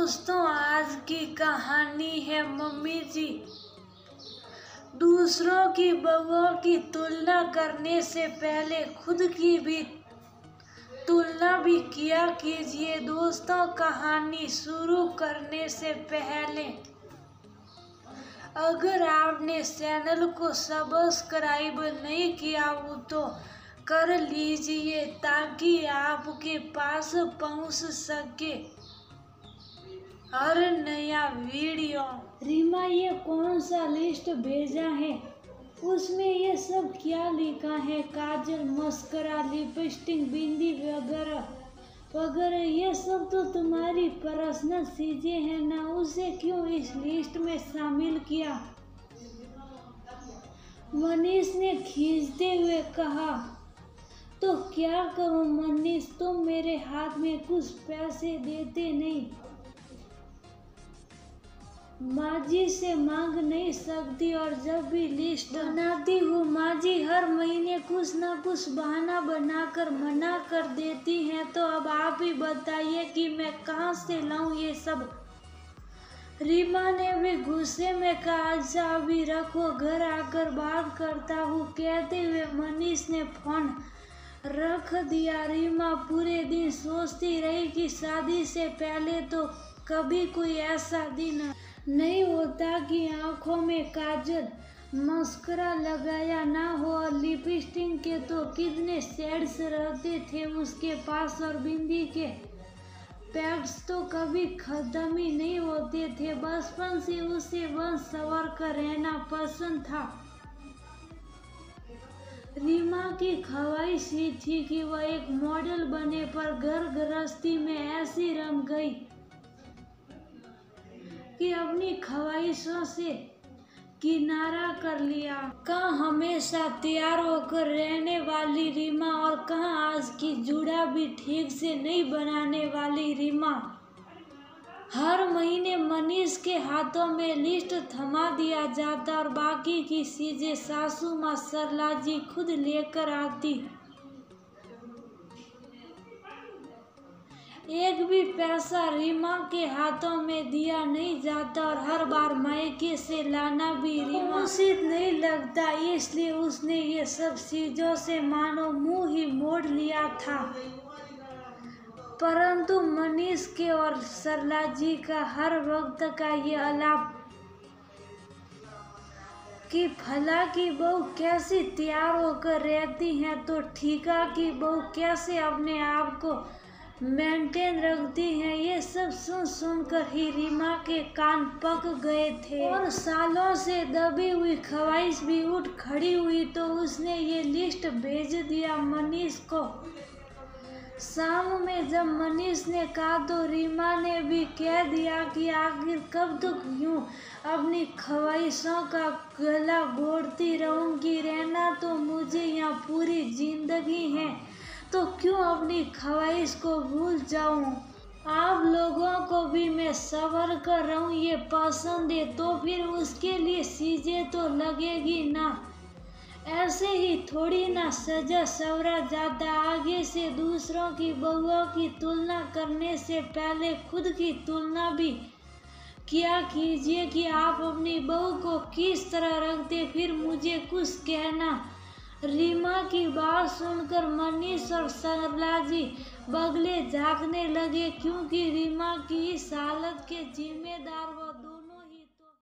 दोस्तों, आज की कहानी है मम्मी जी। दूसरों की बहुओं की तुलना करने से पहले खुद की भी तुलना भी किया कीजिए। दोस्तों, कहानी शुरू करने से पहले अगर आपने चैनल को सब्सक्राइब नहीं किया हो तो कर लीजिए ताकि आपके पास पहुंच सके हर नया वीडियो। रीमा, ये कौन सा लिस्ट भेजा है? उसमें ये सब क्या लिखा है? काजल, मस्करा, लिपस्टिक, बिंदी वगैरह वगैरह, ये सब तो तुम्हारी पर्सनल चीजें हैं ना, उसे क्यों इस लिस्ट में शामिल किया? मनीष ने खींचते हुए कहा। तो क्या करूं मनीष, तुम मेरे हाथ में कुछ पैसे देते नहीं। माँ जी से मांग नहीं सकती और जब भी लिस्ट बनाती हूँ माँ जी हर महीने कुछ न कुछ बहाना बनाकर मना कर देती हैं। तो अब आप ही बताइए कि मैं कहाँ से लाऊं ये सब। रीमा ने भी गुस्से में कहा, अच्छा अभी रखो, घर आकर बात करता हूँ। कहते हुए मनीष ने फोन रख दिया। रीमा पूरे दिन सोचती रही कि शादी से पहले तो कभी कोई ऐसा दिन नहीं होता कि आंखों में काजल मस्करा लगाया ना हो और लिपस्टिक के तो कितने शेड्स रहते थे उसके पास और बिंदी के पैक्स तो कभी खत्म ही नहीं होते थे। बचपन से उसे वंश संवर कर रहना पसंद था। रीमा की ख्वाहिश ही थी कि वह एक मॉडल बने, पर घर गृहस्थी में ऐसी रम गई कि अपनी ख्वाहिशों से किनारा कर लिया। कहाँ हमेशा तैयार होकर रहने वाली रीमा और कहाँ आज की जुड़ा भी ठीक से नहीं बनाने वाली रीमा। हर महीने मनीष के हाथों में लिस्ट थमा दिया जाता और बाकी की चीजें सासू माँ सरला जी खुद लेकर आती। एक भी पैसा रीमा के हाथों में दिया नहीं जाता और हर बार मायके से लाना भी रीमा उचित नहीं लगता, इसलिए उसने ये सब चीजों से मानो मुंह ही मोड़ लिया था। परंतु मनीष के और सरला जी का हर वक्त का ये आलाप कि फला की बहू कैसी तैयार होकर रहती हैं तो ठीका की बहू कैसे अपने आप को मेंटेन रखती हैं, ये सब सुन सुनकर ही रीमा के कान पक गए थे और सालों से दबी हुई ख्वाहिश भी उठ खड़ी हुई। तो उसने ये लिस्ट भेज दिया मनीष को। शाम में जब मनीष ने कहा तो रीमा ने भी कह दिया कि आखिर कब तक यूं अपनी ख्वाहिशों का गला घोटती रहूंगी। रहना तो मुझे यहाँ पूरी जिंदगी है तो क्यों अपनी ख्वाहिश को भूल जाऊं। आप लोगों को भी मैं सबर कर रहूं ये पसंद है तो फिर उसके लिए चीजें तो लगेगी ना। ऐसे ही थोड़ी ना सजा सवरा जाता। आगे से दूसरों की बहुओं की तुलना करने से पहले खुद की तुलना भी किया कीजिए कि आप अपनी बहू को किस तरह रखते, फिर मुझे कुछ कहना। रीमा की बात सुनकर मनीष और सरला जी बगले झांकने लगे क्योंकि रीमा की इस हालत के जिम्मेदार वो दोनों